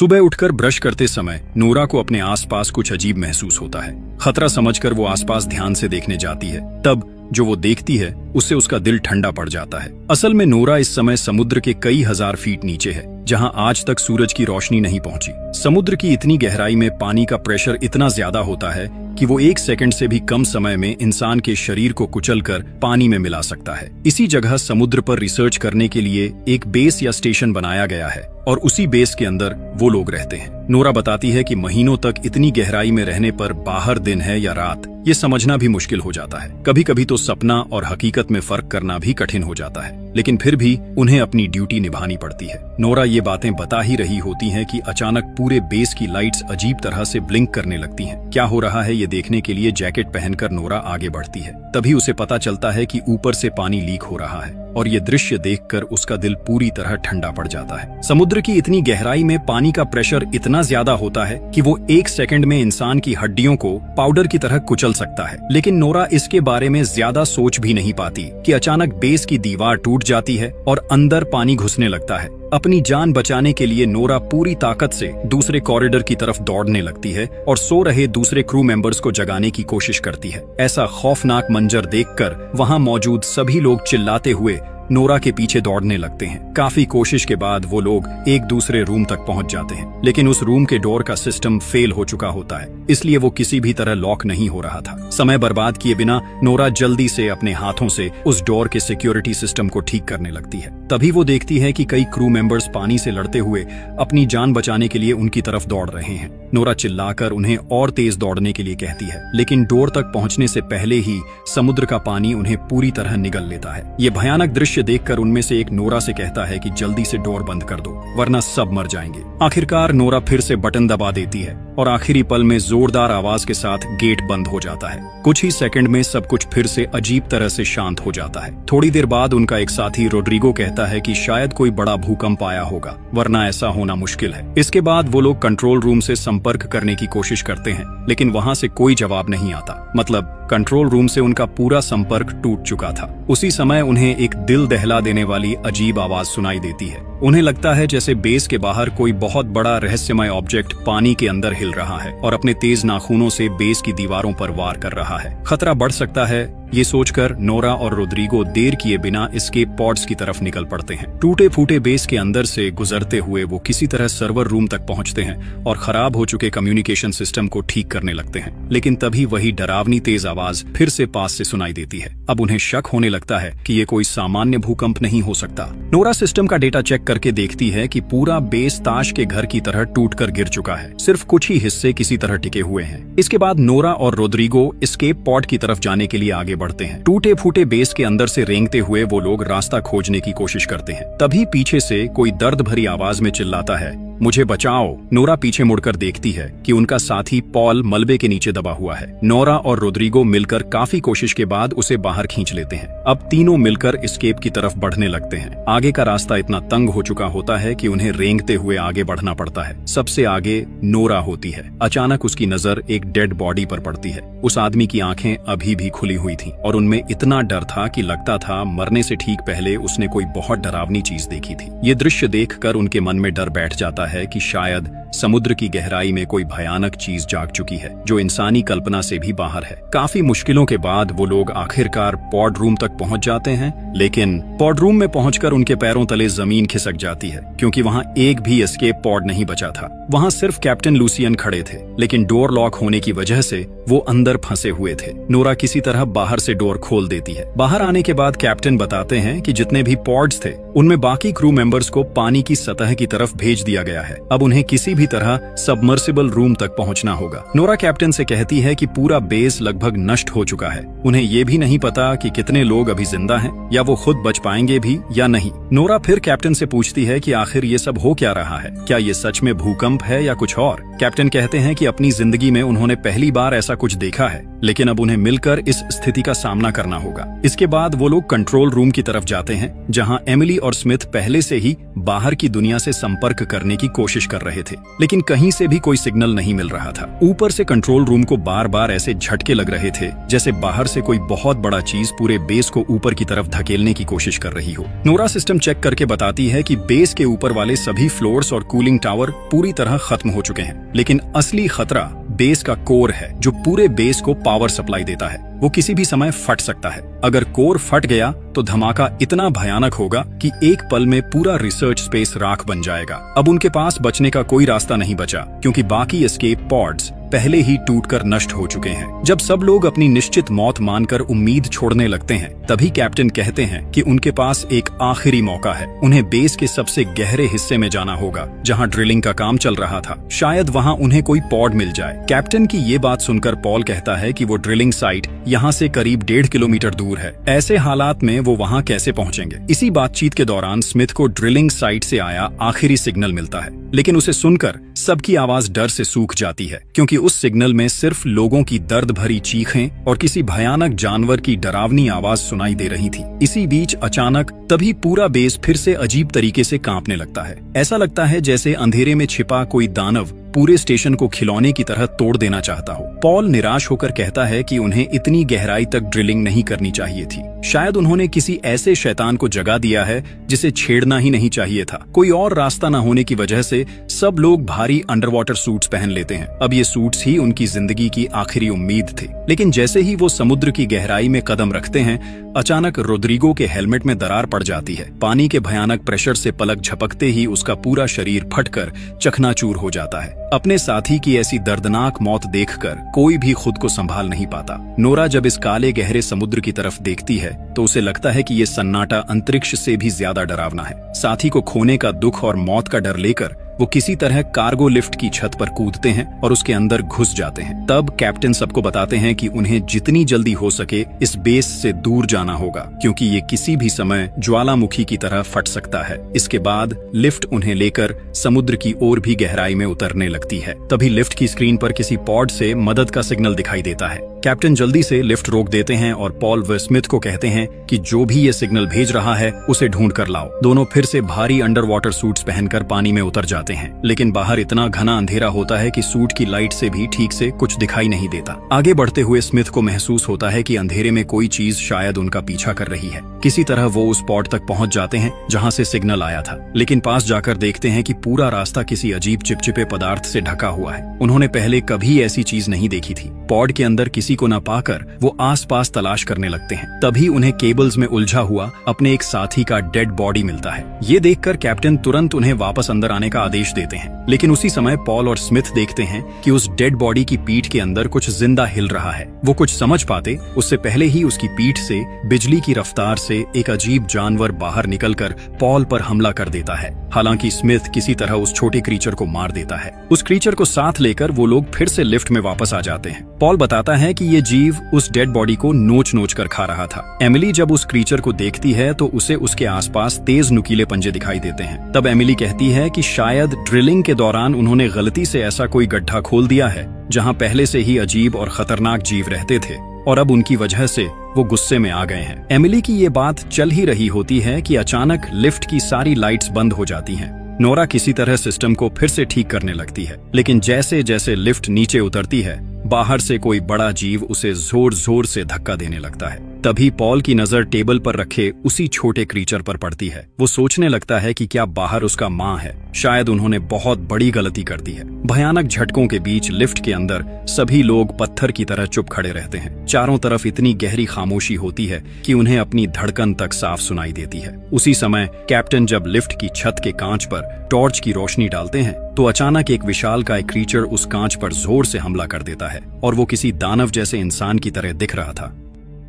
सुबह उठकर ब्रश करते समय नोरा को अपने आसपास कुछ अजीब महसूस होता है। खतरा समझकर वो आसपास ध्यान से देखने जाती है। तब जो वो देखती है उससे उसका दिल ठंडा पड़ जाता है। असल में नोरा इस समय समुद्र के कई हजार फीट नीचे है, जहां आज तक सूरज की रोशनी नहीं पहुंची। समुद्र की इतनी गहराई में पानी का प्रेशर इतना ज्यादा होता है कि वो 1 सेकंड से भी कम समय में इंसान के शरीर को कुचलकर पानी में मिला सकता है। इसी जगह समुद्र पर रिसर्च करने के लिए एक बेस या स्टेशन बनाया गया है और उसी बेस के अंदर वो लोग रहते हैं। नोरा बताती है कि महीनों तक इतनी गहराई में रहने पर बाहर दिन है या रात ये समझना भी मुश्किल हो जाता है। कभी कभी तो सपना और हकीकत में फर्क करना भी कठिन हो जाता है, लेकिन फिर भी उन्हें अपनी ड्यूटी निभानी पड़ती है। नोरा ये बातें बता ही रही होती हैं कि अचानक पूरे बेस की लाइट्स अजीब तरह से ब्लिंक करने लगती हैं। क्या हो रहा है ये देखने के लिए जैकेट पहनकर नोरा आगे बढ़ती है। तभी उसे पता चलता है कि ऊपर से पानी लीक हो रहा है और ये दृश्य देखकर उसका दिल पूरी तरह ठंडा पड़ जाता है। समुद्र की इतनी गहराई में पानी का प्रेशर इतना ज्यादा होता है कि वो 1 सेकंड में इंसान की हड्डियों को पाउडर की तरह कुचल सकता है। लेकिन नोरा इसके बारे में ज्यादा सोच भी नहीं पाती कि अचानक बेस की दीवार टूट जाती है और अंदर पानी घुसने लगता है। अपनी जान बचाने के लिए नोरा पूरी ताकत से दूसरे कॉरिडोर की तरफ दौड़ने लगती है और सो रहे दूसरे क्रू मेंबर्स को जगाने की कोशिश करती है। ऐसा खौफनाक मंजर देखकर वहां मौजूद सभी लोग चिल्लाते हुए नोरा के पीछे दौड़ने लगते हैं। काफी कोशिश के बाद वो लोग एक दूसरे रूम तक पहुंच जाते हैं, लेकिन उस रूम के डोर का सिस्टम फेल हो चुका होता है, इसलिए वो किसी भी तरह लॉक नहीं हो रहा था। समय बर्बाद किए बिना नोरा जल्दी से अपने हाथों से उस डोर के सिक्योरिटी सिस्टम को ठीक करने लगती है। तभी वो देखती है कि कई क्रू मेंबर्स पानी से लड़ते हुए अपनी जान बचाने के लिए उनकी तरफ दौड़ रहे हैं। नोरा चिल्लाकर उन्हें और तेज दौड़ने के लिए कहती है, लेकिन डोर तक पहुंचने से पहले ही समुद्र का पानी उन्हें पूरी तरह निगल लेता है। ये भयानक दृश्य देखकर उनमें से एक नोरा से कहता है कि जल्दी से डोर बंद कर दो, वरना सब मर जाएंगे। आखिरकार नोरा फिर से बटन दबा देती है और आखिरी पल में जोरदार आवाज के साथ गेट बंद हो जाता है। कुछ ही सेकंड में सब कुछ फिर से अजीब तरह से शांत हो जाता है। थोड़ी देर बाद उनका एक साथी रोड्रिगो कहता है कि शायद कोई बड़ा भूकंप आया होगा, वरना ऐसा होना मुश्किल है। इसके बाद वो लोग कंट्रोल रूम से संपर्क करने की कोशिश करते हैं, लेकिन वहां से कोई जवाब नहीं आता। मतलब कंट्रोल रूम से उनका पूरा संपर्क टूट चुका था। उसी समय उन्हें एक दिल दहला देने वाली अजीब आवाज सुनाई देती है। उन्हें लगता है जैसे बेस के बाहर कोई बहुत बड़ा रहस्यमय ऑब्जेक्ट पानी के अंदर हिल रहा है और अपने तेज नाखूनों से बेस की दीवारों पर वार कर रहा है। खतरा बढ़ सकता है, ये सोचकर नोरा और रोड्रिगो देर किए बिना एस्केप पॉड्स की तरफ निकल पड़ते हैं। टूटे फूटे बेस के अंदर से गुजरते हुए वो किसी तरह सर्वर रूम तक पहुंचते हैं और खराब हो चुके कम्युनिकेशन सिस्टम को ठीक करने लगते हैं। लेकिन तभी वही डरावनी तेज आवाज फिर से पास से सुनाई देती है। अब उन्हें शक होने लगता है कि ये कोई सामान्य भूकंप नहीं हो सकता। नोरा सिस्टम का डेटा चेक करके देखती है कि पूरा बेस ताश के घर की तरह टूटकर गिर चुका है, सिर्फ कुछ ही हिस्से किसी तरह टिके हुए हैं। इसके बाद नोरा और रोड्रिगो एस्केप पॉड की तरफ जाने के लिए आगे बढ़ते हैं। टूटे फूटे बेस के अंदर से रेंगते हुए वो लोग रास्ता खोजने की कोशिश करते हैं। तभी पीछे से कोई दर्द भरी आवाज में चिल्लाता है, मुझे बचाओ। नोरा पीछे मुड़कर देखती है कि उनका साथी पॉल मलबे के नीचे दबा हुआ है। नोरा और रोड्रिगो मिलकर काफी कोशिश के बाद उसे बाहर खींच लेते हैं। अब तीनों मिलकर एस्केप की तरफ बढ़ने लगते हैं। आगे का रास्ता इतना तंग हो चुका होता है कि उन्हें रेंगते हुए आगे बढ़ना पड़ता है। सबसे आगे नोरा होती है। अचानक उसकी नजर एक डेड बॉडी पर पड़ती है। उस आदमी की आंखें अभी भी खुली हुई थीं और उनमें इतना डर था कि लगता था मरने से ठीक पहले उसने कोई बहुत डरावनी चीज देखी थी। ये दृश्य देखकर उनके मन में डर बैठ जाता है कि शायद समुद्र की गहराई में कोई भयानक चीज जाग चुकी है जो इंसानी कल्पना से भी बाहर है। काफी मुश्किलों के बाद वो लोग आखिरकार पॉड रूम तक पहुंच जाते हैं, लेकिन पॉड रूम में पहुंचकर उनके पैरों तले जमीन खिसक जाती है क्योंकि वहां एक भी एस्केप पॉड नहीं बचा था। वहां सिर्फ कैप्टन लूसियन खड़े थे, लेकिन डोर लॉक होने की वजह से वो अंदर फंसे हुए थे। नोरा किसी तरह बाहर से डोर खोल देती है। बाहर आने के बाद कैप्टन बताते हैं कि जितने भी पॉड्स थे उनमें बाकी क्रू मेंबर्स को पानी की सतह की तरफ भेज दिया गया है। अब उन्हें किसी भी तरह सबमर्सिबल रूम तक पहुंचना होगा। नोरा कैप्टन से कहती है कि पूरा बेस लगभग नष्ट हो चुका है। उन्हें ये भी नहीं पता कि कितने लोग अभी जिंदा हैं या वो खुद बच पाएंगे भी या नहीं। नोरा फिर कैप्टन से पूछती है कि आखिर ये सब हो क्या रहा है, क्या ये सच में भूकंप है या कुछ और। कैप्टन कहते हैं कि अपनी जिंदगी में उन्होंने पहली बार ऐसा कुछ देखा है, लेकिन अब उन्हें मिलकर इस स्थिति का सामना करना होगा। इसके बाद वो लोग कंट्रोल रूम की तरफ जाते हैं, जहां एमिली और स्मिथ पहले से ही बाहर की दुनिया से संपर्क करने की कोशिश कर रहे थे, लेकिन कहीं से भी कोई सिग्नल नहीं मिल रहा था। ऊपर से कंट्रोल रूम को बार बार ऐसे झटके लग रहे थे जैसे बाहर से कोई बहुत बड़ा चीज पूरे बेस को ऊपर की तरफ धकेलने की कोशिश कर रही हो। नोरा सिस्टम चेक करके बताती है कि बेस के ऊपर वाले सभी फ्लोर्स और कूलिंग टावर पूरी तरह खत्म हो चुके हैं, लेकिन असली खतरा बेस का कोर है, जो पूरे बेस को पावर सप्लाई देता है। वो किसी भी समय फट सकता है। अगर कोर फट गया तो धमाका इतना भयानक होगा कि एक पल में पूरा रिसर्च स्पेस राख बन जाएगा। अब उनके पास बचने का कोई रास्ता नहीं बचा, क्योंकि बाकी एस्केप पॉड्स पहले ही टूटकर नष्ट हो चुके हैं। जब सब लोग अपनी निश्चित मौत मानकर उम्मीद छोड़ने लगते हैं, तभी कैप्टन कहते हैं कि उनके पास एक आखिरी मौका है। उन्हें बेस के सबसे गहरे हिस्से में जाना होगा, जहां ड्रिलिंग का काम चल रहा था। शायद वहां उन्हें कोई पॉड मिल जाए। कैप्टन की ये बात सुनकर पॉल कहता है कि वो ड्रिलिंग साइट यहाँ से करीब 1.5 किलोमीटर दूर है। ऐसे हालात में वो वहाँ कैसे पहुँचेंगे? इसी बातचीत के दौरान स्मिथ को ड्रिलिंग साइट से आया आखिरी सिग्नल मिलता है, लेकिन उसे सुनकर सबकी आवाज डर से सूख जाती है, क्योंकि उस सिग्नल में सिर्फ लोगों की दर्द भरी चीखें और किसी भयानक जानवर की डरावनी आवाज सुनाई दे रही थी। इसी बीच अचानक तभी पूरा बेस फिर से अजीब तरीके से कांपने लगता है। ऐसा लगता है जैसे अंधेरे में छिपा कोई दानव पूरे स्टेशन को खिलौने की तरह तोड़ देना चाहता हो। पॉल निराश होकर कहता है कि उन्हें इतनी गहराई तक ड्रिलिंग नहीं करनी चाहिए थी। शायद उन्होंने किसी ऐसे शैतान को जगा दिया है जिसे छेड़ना ही नहीं चाहिए था। कोई और रास्ता न होने की वजह से सब लोग भारी अंडरवाटर सूट्स पहन लेते हैं। अब ये सूट्स ही उनकी जिंदगी की आखिरी उम्मीद थे। लेकिन जैसे ही वो समुद्र की गहराई में कदम रखते हैं, अचानक रोड्रिगो के हेलमेट में दरार पड़ जाती है। पानी के भयानक प्रेशर से पलक झपकते ही उसका पूरा शरीर फटकर चकनाचूर हो जाता है। अपने साथी की ऐसी दर्दनाक मौत देखकर कोई भी खुद को संभाल नहीं पाता। नोरा जब इस काले गहरे समुद्र की तरफ देखती है तो उसे लगता है कि ये सन्नाटा अंतरिक्ष से भी ज्यादा डरावना है। साथी को खोने का दुख और मौत का डर लेकर वो किसी तरह कार्गो लिफ्ट की छत पर कूदते हैं और उसके अंदर घुस जाते हैं। तब कैप्टन सबको बताते हैं कि उन्हें जितनी जल्दी हो सके इस बेस से दूर जाना होगा, क्योंकि ये किसी भी समय ज्वालामुखी की तरह फट सकता है। इसके बाद लिफ्ट उन्हें लेकर समुद्र की ओर भी गहराई में उतरने लगती है। तभी लिफ्ट की स्क्रीन पर किसी पॉड से मदद का सिग्नल दिखाई देता है। कैप्टन जल्दी से लिफ्ट रोक देते हैं और पॉल व स्मिथ को कहते हैं कि जो भी ये सिग्नल भेज रहा है उसे ढूंढ कर लाओ। दोनों फिर से भारी अंडर वाटर सूट्स पहनकर पानी में उतर जाते हैं, लेकिन बाहर इतना घना अंधेरा होता है कि सूट की लाइट से भी ठीक से कुछ दिखाई नहीं देता। आगे बढ़ते हुए स्मिथ को महसूस होता है कि अंधेरे में कोई चीज शायद उनका पीछा कर रही है। किसी तरह वो उस पॉड तक पहुंच जाते हैं जहां से सिग्नल आया था, लेकिन पास जाकर देखते हैं कि पूरा रास्ता किसी अजीब चिपचिपे पदार्थ से ढका हुआ है। उन्होंने पहले कभी ऐसी चीज नहीं देखी थी। पॉड के अंदर किसी को न पाकर वो आसपास तलाश करने लगते हैं। तभी उन्हें केबल्स में उलझा हुआ अपने एक साथी का डेड बॉडी मिलता है। ये देखकर कैप्टन तुरंत उन्हें वापस अंदर आने का आदेश देते हैं, लेकिन उसी समय पॉल और स्मिथ देखते हैं कि उस डेड बॉडी की पीठ के अंदर कुछ जिंदा हिल रहा है। वो कुछ समझ पाते उससे पहले ही उसकी पीठ से बिजली की रफ्तार से एक अजीब जानवर बाहर निकलकर पॉल पर हमला कर देता है। हालांकि स्मिथ किसी तरह उस छोटे क्रीचर को मार देता है। उस क्रीचर को साथ लेकर वो लोग फिर से लिफ्ट में वापस आ जाते हैं। पॉल बताता है कि ये जीव उस डेड बॉडी को नोच नोच कर खा रहा था। एमिली जब उस क्रीचर को देखती है तो उसे उसके आसपास तेज नुकीले पंजे दिखाई देते हैं। तब एमिली कहती है कि शायद ड्रिलिंग के दौरान उन्होंने गलती से ऐसा कोई गड्ढा खोल दिया है जहां पहले से ही अजीब और खतरनाक जीव रहते थे, और अब उनकी वजह से वो गुस्से में आ गए हैं। एमिली की ये बात चल ही रही होती है कि अचानक लिफ्ट की सारी लाइट्स बंद हो जाती हैं। नोरा किसी तरह सिस्टम को फिर से ठीक करने लगती है, लेकिन जैसे जैसे लिफ्ट नीचे उतरती है, बाहर से कोई बड़ा जीव उसे जोर जोर से धक्का देने लगता है। तभी पॉल की नजर टेबल पर रखे उसी छोटे क्रीचर पर पड़ती है। वो सोचने लगता है कि क्या बाहर उसका माँ है। शायद उन्होंने बहुत बड़ी गलती कर दी है। भयानक झटकों के बीच लिफ्ट के अंदर सभी लोग पत्थर की तरह चुप खड़े रहते हैं। चारों तरफ इतनी गहरी खामोशी होती है कि उन्हें अपनी धड़कन तक साफ सुनाई देती है। उसी समय कैप्टन जब लिफ्ट की छत के कांच पर टॉर्च की रोशनी डालते हैं तो अचानक एक विशालकाय क्रीचर उस कांच पर जोर से हमला कर देता है और वो किसी दानव जैसे इंसान की तरह दिख रहा था।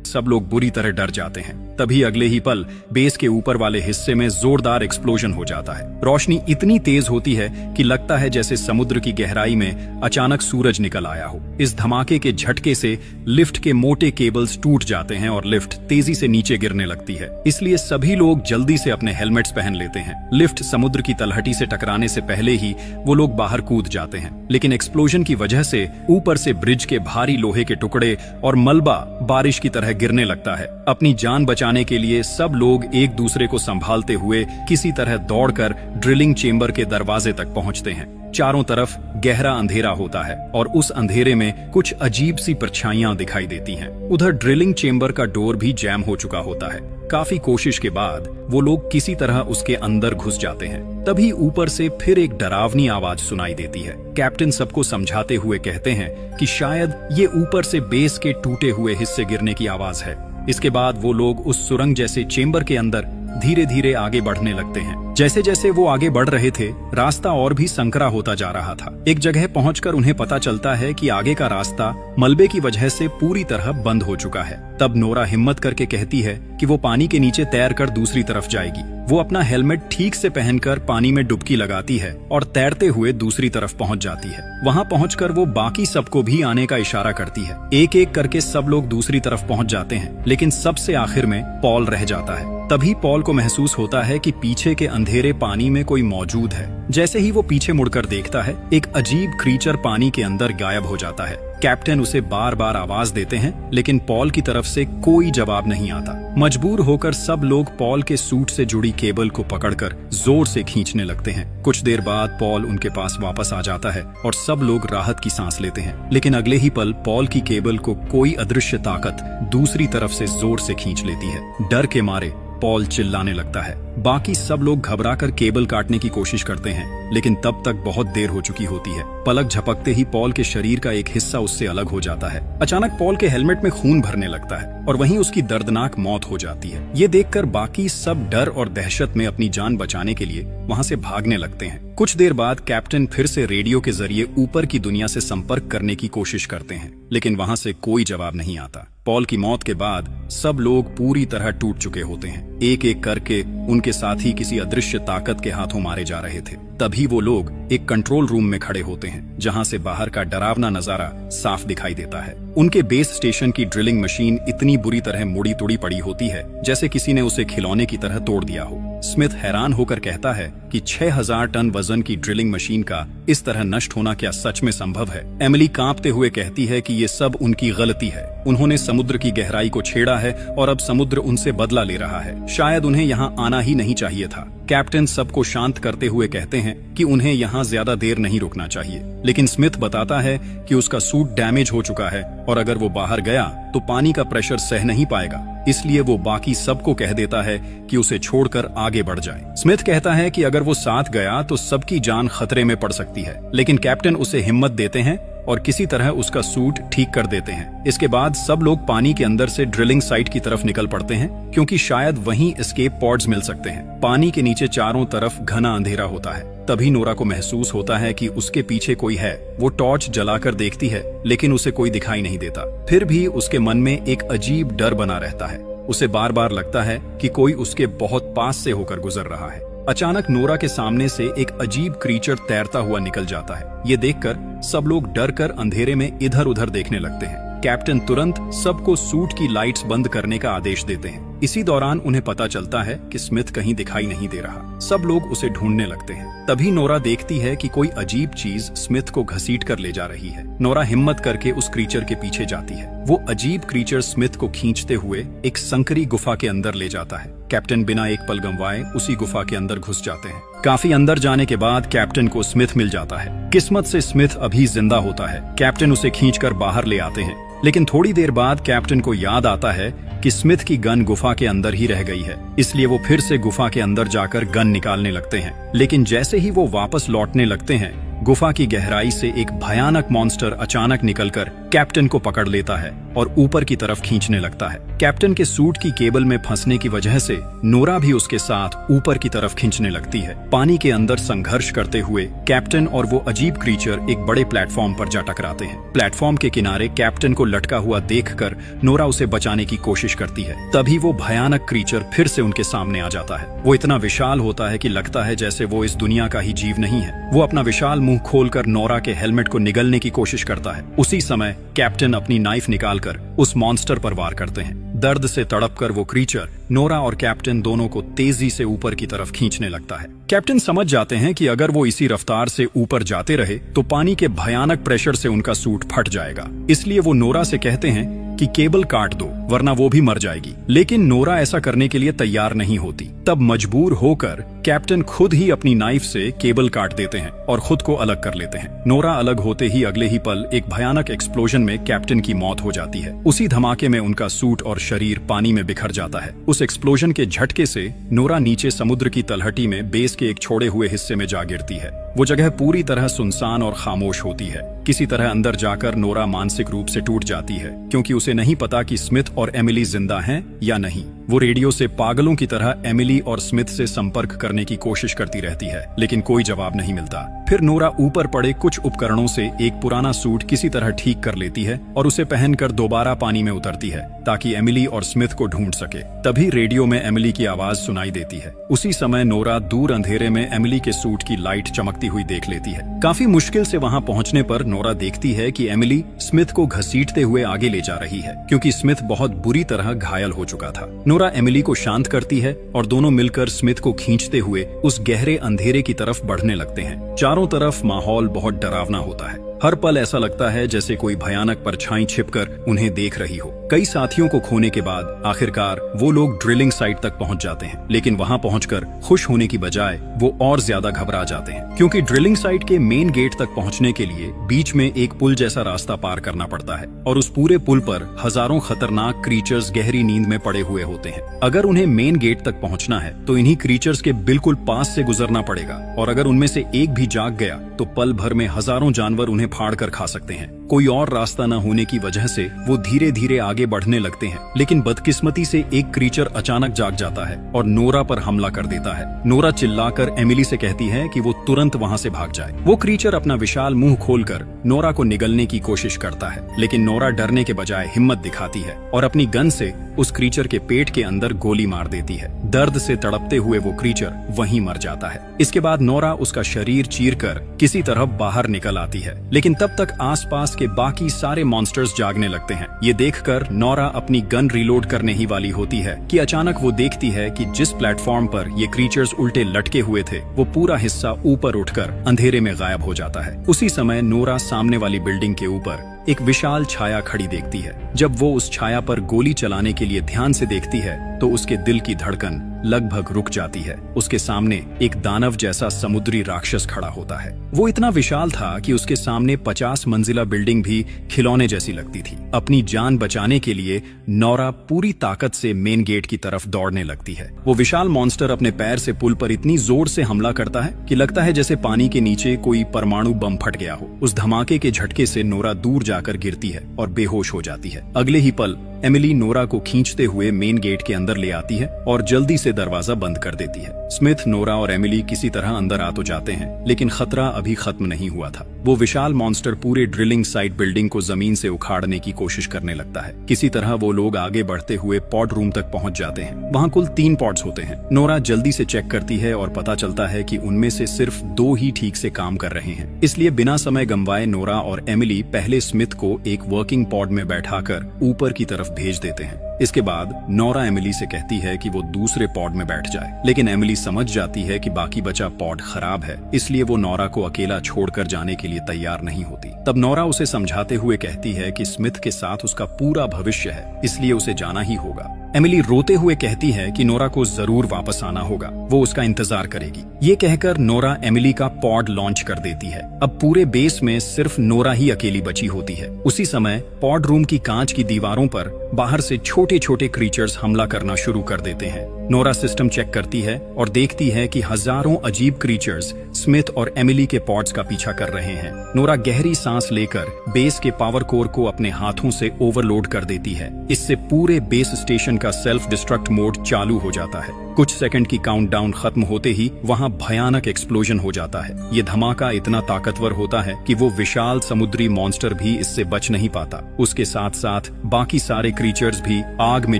सब लोग बुरी तरह डर जाते हैं। तभी अगले ही पल बेस के ऊपर वाले हिस्से में जोरदार एक्सप्लोजन हो जाता है। रोशनी इतनी तेज होती है कि लगता है जैसे समुद्र की गहराई में अचानक सूरज निकल आया हो। इस धमाके के झटके से लिफ्ट के मोटे केबल्स टूट जाते हैं और लिफ्ट तेजी से नीचे गिरने लगती है। इसलिए सभी लोग जल्दी से अपने हेलमेट्स पहन लेते हैं। लिफ्ट समुद्र की तलहटी से टकराने से पहले ही वो लोग बाहर कूद जाते हैं, लेकिन एक्सप्लोजन की वजह से ऊपर से ब्रिज के भारी लोहे के टुकड़े और मलबा बारिश की तरह गिरने लगता है। अपनी जान बचाने के लिए सब लोग एक दूसरे को संभालते हुए किसी तरह दौड़कर ड्रिलिंग चेंबर के दरवाजे तक पहुंचते हैं। चारों तरफ गहरा अंधेरा होता है और उस अंधेरे में कुछ अजीब सी परछाइयां दिखाई देती हैं। उधर ड्रिलिंग चेंबर का डोर भी जैम हो चुका होता है। काफी कोशिश के बाद वो लोग किसी तरह उसके अंदर घुस जाते हैं। तभी ऊपर से फिर एक डरावनी आवाज सुनाई देती है। कैप्टन सबको समझाते हुए कहते हैं कि शायद ये ऊपर से बेस के टूटे हुए हिस्से गिरने की आवाज है। इसके बाद वो लोग उस सुरंग जैसे चेंबर के अंदर धीरे धीरे आगे बढ़ने लगते हैं। जैसे जैसे वो आगे बढ़ रहे थे, रास्ता और भी संकरा होता जा रहा था। एक जगह पहुंचकर उन्हें पता चलता है कि आगे का रास्ता मलबे की वजह से पूरी तरह बंद हो चुका है। तब नोरा हिम्मत करके कहती है कि वो पानी के नीचे तैरकर दूसरी तरफ जाएगी। वो अपना हेलमेट ठीक से पहनकर पानी में डुबकी लगाती है और तैरते हुए दूसरी तरफ पहुंच जाती है। वहां पहुंचकर वो बाकी सबको भी आने का इशारा करती है। एक एक करके सब लोग दूसरी तरफ पहुंच जाते हैं, लेकिन सबसे आखिर में पॉल रह जाता है। तभी पॉल को महसूस होता है कि पीछे के अंधेरे पानी में कोई मौजूद है। जैसे ही वो पीछे मुड़कर देखता है, एक अजीब क्रीचर पानी के अंदर गायब हो जाता है। कैप्टन उसे बार बार आवाज देते हैं, लेकिन पॉल की तरफ से कोई जवाब नहीं आता। मजबूर होकर सब लोग पॉल के सूट से जुड़ी केबल को पकड़कर जोर से खींचने लगते हैं। कुछ देर बाद पॉल उनके पास वापस आ जाता है और सब लोग राहत की सांस लेते हैं। लेकिन अगले ही पल पॉल की केबल को कोई अदृश्य ताकत दूसरी तरफ से जोर से खींच लेती है। डर के मारे पॉल चिल्लाने लगता है। बाकी सब लोग घबराकर केबल काटने की कोशिश करते हैं, लेकिन तब तक बहुत देर हो चुकी होती है। पलक झपकते ही पॉल के शरीर का एक हिस्सा उससे अलग हो जाता है। अचानक पॉल के हेलमेट में खून भरने लगता है और वहीं उसकी दर्दनाक मौत हो जाती है। ये देखकर बाकी सब डर और दहशत में अपनी जान बचाने के लिए वहां से भागने लगते हैं। कुछ देर बाद कैप्टन फिर से रेडियो के जरिए ऊपर की दुनिया से संपर्क करने की कोशिश करते हैं, लेकिन वहां से कोई जवाब नहीं आता। पॉल की मौत के बाद सब लोग पूरी तरह टूट चुके होते हैं। एक एक करके उनके साथी किसी अदृश्य ताकत के हाथों मारे जा रहे थे। तभी वो लोग एक कंट्रोल रूम में खड़े होते हैं, जहां से बाहर का डरावना नजारा साफ दिखाई देता है। उनके बेस स्टेशन की ड्रिलिंग मशीन इतनी बुरी तरह मुड़ी तुड़ी पड़ी होती है जैसे किसी ने उसे खिलौने की तरह तोड़ दिया हो। स्मिथ हैरान होकर कहता है कि 6000 टन वजन की ड्रिलिंग मशीन का इस तरह नष्ट होना क्या सच में संभव है? एमिली कांपते हुए कहती है कि ये सब उनकी गलती है। उन्होंने समुद्र की गहराई को छेड़ा है और अब समुद्र उनसे बदला ले रहा है। शायद उन्हें यहाँ आना ही नहीं चाहिए था। कैप्टन सबको शांत करते हुए कहते हैं कि उन्हें यहाँ ज्यादा देर नहीं रुकना चाहिए, लेकिन स्मिथ बताता है कि उसका सूट डैमेज हो चुका है और अगर वो बाहर गया तो पानी का प्रेशर सह नहीं पाएगा। इसलिए वो बाकी सबको कह देता है कि उसे छोड़कर आगे बढ़ जाए। स्मिथ कहता है कि अगर वो साथ गया तो सबकी जान खतरे में पड़ सकती है, लेकिन कैप्टन उसे हिम्मत देते हैं और किसी तरह उसका सूट ठीक कर देते हैं। इसके बाद सब लोग पानी के अंदर से ड्रिलिंग साइट की तरफ निकल पड़ते हैं, क्योंकि शायद वहीं एस्केप पॉड्स मिल सकते हैं। पानी के नीचे चारों तरफ घना अंधेरा होता है। तभी नोरा को महसूस होता है कि उसके पीछे कोई है। वो टॉर्च जलाकर देखती है, लेकिन उसे कोई दिखाई नहीं देता। फिर भी उसके मन में एक अजीब डर बना रहता है। उसे बार बार लगता है कि कोई उसके बहुत पास से होकर गुजर रहा है। अचानक नोरा के सामने से एक अजीब क्रीचर तैरता हुआ निकल जाता है। ये देखकर सब लोग डरकर अंधेरे में इधर उधर देखने लगते हैं। कैप्टन तुरंत सबको सूट की लाइट्स बंद करने का आदेश देते हैं। इसी दौरान उन्हें पता चलता है कि स्मिथ कहीं दिखाई नहीं दे रहा। सब लोग उसे ढूंढने लगते हैं। तभी नोरा देखती है कि कोई अजीब चीज स्मिथ को घसीट कर ले जा रही है। नोरा हिम्मत करके उस क्रीचर के पीछे जाती है। वो अजीब क्रीचर स्मिथ को खींचते हुए एक संकरी गुफा के अंदर ले जाता है। कैप्टन बिना एक पल गंवाए उसी गुफा के अंदर घुस जाते हैं। काफी अंदर जाने के बाद कैप्टन को स्मिथ मिल जाता है। किस्मत से स्मिथ अभी जिंदा होता है। कैप्टन उसे खींचकर बाहर ले आते हैं, लेकिन थोड़ी देर बाद कैप्टन को याद आता है कि स्मिथ की गन गुफा के अंदर ही रह गई है। इसलिए वो फिर से गुफा के अंदर जाकर गन निकालने लगते हैं, लेकिन जैसे ही वो वापस लौटने लगते हैं गुफा की गहराई से एक भयानक मॉन्स्टर अचानक निकलकर कैप्टन को पकड़ लेता है और ऊपर की तरफ खींचने लगता है। कैप्टन के सूट की केबल में फंसने की वजह से नोरा भी उसके साथ ऊपर की तरफ खींचने लगती है। पानी के अंदर संघर्ष करते हुए कैप्टन और वो अजीब क्रीचर एक बड़े प्लेटफॉर्म पर जा टकराते हैं। प्लेटफॉर्म के किनारे कैप्टन को लटका हुआ देखकर नोरा उसे बचाने की कोशिश करती है। तभी वो भयानक क्रीचर फिर से उनके सामने आ जाता है। वो इतना विशाल होता है कि लगता है जैसे वो इस दुनिया का ही जीव नहीं है। वो अपना विशाल मुंह खोलकर नोरा के हेलमेट को निगलने की कोशिश करता है। उसी समय कैप्टन अपनी नाइफ निकालकर उस मॉन्स्टर पर वार करते हैं। दर्द से तड़पकर वो क्रीचर नोरा और कैप्टन दोनों को तेजी से ऊपर की तरफ खींचने लगता है। कैप्टन समझ जाते हैं कि अगर वो इसी रफ्तार से ऊपर जाते रहे तो पानी के भयानक प्रेशर से उनका सूट फट जाएगा। इसलिए वो नोरा से कहते हैं कि केबल काट दो वरना वो भी मर जाएगी। लेकिन नोरा ऐसा करने के लिए तैयार नहीं होती। तब मजबूर होकर कैप्टन खुद ही अपनी नाइफ से केबल काट देते हैं और खुद को अलग कर लेते हैं। नोरा अलग होते ही अगले ही पल एक भयानक एक्सप्लोजन में कैप्टन की मौत हो जाती है। उसी धमाके में उनका सूट और शरीर पानी में बिखर जाता है। उस एक्सप्लोजन के झटके से नोरा नीचे समुद्र की तलहटी में बेस के एक छोड़े हुए हिस्से में जा गिरती है। वो जगह पूरी तरह सुनसान और खामोश होती है। किसी तरह अंदर जाकर नोरा मानसिक रूप से टूट जाती है, क्योंकि उसे नहीं पता कि स्मिथ और एमिली जिंदा हैं या नहीं। वो रेडियो से पागलों की तरह एमिली और स्मिथ से संपर्क करने की कोशिश करती रहती है, लेकिन कोई जवाब नहीं मिलता। फिर नोरा ऊपर पड़े कुछ उपकरणों से एक पुराना सूट किसी तरह ठीक कर लेती है और उसे पहनकर दोबारा पानी में उतरती है ताकि एमिली और स्मिथ को ढूंढ सके। तभी रेडियो में एमिली की आवाज सुनाई देती है। उसी समय नोरा दूर अंधेरे में एमिली के सूट की लाइट चमकती हुई देख लेती है। काफी मुश्किल से वहां पहुंचने पर नोरा देखती है कि एमिली स्मिथ को घसीटते हुए आगे ले जा रही है, क्योंकि स्मिथ बहुत बुरी तरह घायल हो चुका था। नोरा एमिली को शांत करती है और दोनों मिलकर स्मिथ को खींचते हुए उस गहरे अंधेरे की तरफ बढ़ने लगते हैं। चारों तरफ माहौल बहुत डरावना होता है। हर पल ऐसा लगता है जैसे कोई भयानक परछाई छिपकर उन्हें देख रही हो। कई साथियों को खोने के बाद आखिरकार वो लोग ड्रिलिंग साइट तक पहुंच जाते हैं, लेकिन वहां पहुंचकर खुश होने की बजाय वो और ज्यादा घबरा जाते हैं, क्योंकि ड्रिलिंग साइट के मेन गेट तक पहुंचने के लिए बीच में एक पुल जैसा रास्ता पार करना पड़ता है और उस पूरे पुल पर हजारों खतरनाक क्रीचर्स गहरी नींद में पड़े हुए होते हैं। अगर उन्हें मेन गेट तक पहुंचना है तो इन्हीं क्रीचर्स के बिल्कुल पास से गुजरना पड़ेगा, और अगर उनमें से एक भी जाग गया तो पल भर में हजारों जानवर उन्हें फाड़ कर खा सकते हैं। कोई और रास्ता न होने की वजह से वो धीरे धीरे आगे बढ़ने लगते हैं, लेकिन बदकिस्मती से एक क्रीचर अचानक जाग जाता है और नोरा पर हमला कर देता है। नोरा चिल्लाकर एमिली से कहती है कि वो तुरंत वहां से भाग जाए। वो क्रीचर अपना विशाल मुंह खोलकर नोरा को निगलने की कोशिश करता है, लेकिन नोरा डरने के बजाय हिम्मत दिखाती है और अपनी गन से उस क्रीचर के पेट के अंदर गोली मार देती है। दर्द से तड़पते हुए वो क्रीचर वहीं मर जाता है। इसके बाद नोरा उसका शरीर चीरकर किसी तरह बाहर निकल आती है, लेकिन तब तक आसपास के बाकी सारे मॉन्स्टर्स जागने लगते हैं। ये देखकर नोरा अपनी गन रिलोड करने ही वाली होती है कि अचानक वो देखती है कि जिस प्लेटफॉर्म पर ये क्रीचर्स उल्टे लटके हुए थे वो पूरा हिस्सा ऊपर उठकर अंधेरे में गायब हो जाता है। उसी समय नोरा सामने वाली बिल्डिंग के ऊपर एक विशाल छाया खड़ी देखती है। जब वो उस छाया पर गोली चलाने के लिए ध्यान से देखती है तो उसके दिल की धड़कन लगभग रुक जाती है। उसके सामने एक दानव जैसा समुद्री राक्षस खड़ा होता है। वो इतना विशाल था कि उसके सामने 50 मंजिला बिल्डिंग भी खिलौने जैसी लगती थी। अपनी जान बचाने के लिए नोरा पूरी ताकत से मेन गेट की तरफ दौड़ने लगती है। वो विशाल मॉन्स्टर अपने पैर से पुल पर इतनी जोर से हमला करता है कि लगता है जैसे पानी के नीचे कोई परमाणु बम फट गया हो। उस धमाके के झटके से नोरा दूर जाकर गिरती है और बेहोश हो जाती है। अगले ही पल एमिली नोरा को खींचते हुए मेन गेट के अंदर ले आती है और जल्दी से दरवाजा बंद कर देती है। स्मिथ, नोरा और एमिली किसी तरह अंदर आ तो जाते हैं, लेकिन खतरा अभी खत्म नहीं हुआ था। वो विशाल मॉन्स्टर पूरे ड्रिलिंग साइट बिल्डिंग को जमीन से उखाड़ने की कोशिश करने लगता है। किसी तरह वो लोग आगे बढ़ते हुए पॉड रूम तक पहुंच जाते हैं। वहां कुल 3 पॉड्स होते हैं। नोरा जल्दी से चेक करती है और पता चलता है कि उनमें से सिर्फ 2 ही ठीक से काम कर रहे हैं। इसलिए बिना समय गंवाए नोरा और एमिली पहले स्मिथ को एक वर्किंग पॉड में बैठाकर ऊपर की तरफ भेज देते हैं। इसके बाद नोरा एमिली से कहती है कि वो दूसरे पॉड में बैठ जाए, लेकिन एमिली समझ जाती है कि बाकी बचा पॉड खराब है, इसलिए वो नोरा को अकेला छोड़कर जाने के लिए तैयार नहीं होती। तब नोरा उसे समझाते हुए कहती है कि स्मिथ के साथ उसका पूरा भविष्य है, इसलिए उसे जाना ही होगा। एमिली रोते हुए कहती है कि नोरा को जरूर वापस आना होगा, वो उसका इंतजार करेगी। ये कहकर नोरा एमिली का पॉड लॉन्च कर देती है। अब पूरे बेस में सिर्फ नोरा ही अकेली बची होती है। उसी समय पॉड रूम की कांच की दीवारों पर बाहर से छोटी छोटे छोटे क्रीचर्स हमला करना शुरू कर देते हैं। नोरा सिस्टम चेक करती है और देखती है कि हजारों अजीब क्रीचर्स स्मिथ और एमिली के पॉड्स का पीछा कर रहे हैं। नोरा गहरी सांस लेकर बेस के पावर कोर को अपने हाथों से ओवरलोड कर देती है। इससे पूरे बेस स्टेशन का सेल्फ डिस्ट्रक्ट मोड चालू हो जाता है। कुछ सेकंड की काउंटडाउन खत्म होते ही वहां भयानक एक्सप्लोजन हो जाता है। ये धमाका इतना ताकतवर होता है कि वो विशाल समुद्री मॉन्स्टर भी इससे बच नहीं पाता। उसके साथ साथ बाकी सारे क्रीचर्स भी आग में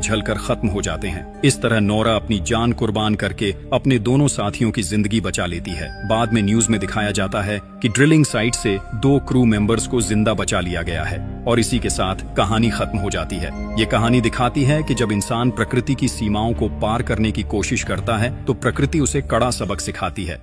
जलकर खत्म हो जाते हैं। इस तरह नोरा अपनी जान कुर्बान करके अपने दोनों साथियों की जिंदगी बचा लेती है। बाद में न्यूज में दिखाया जाता है कि ड्रिलिंग साइट से 2 क्रू मेंबर्स को जिंदा बचा लिया गया है और इसी के साथ कहानी खत्म हो जाती है। ये कहानी दिखाती है कि जब इंसान प्रकृति की सीमाओं को पार करने की कोशिश करता है तो प्रकृति उसे कड़ा सबक सिखाती है।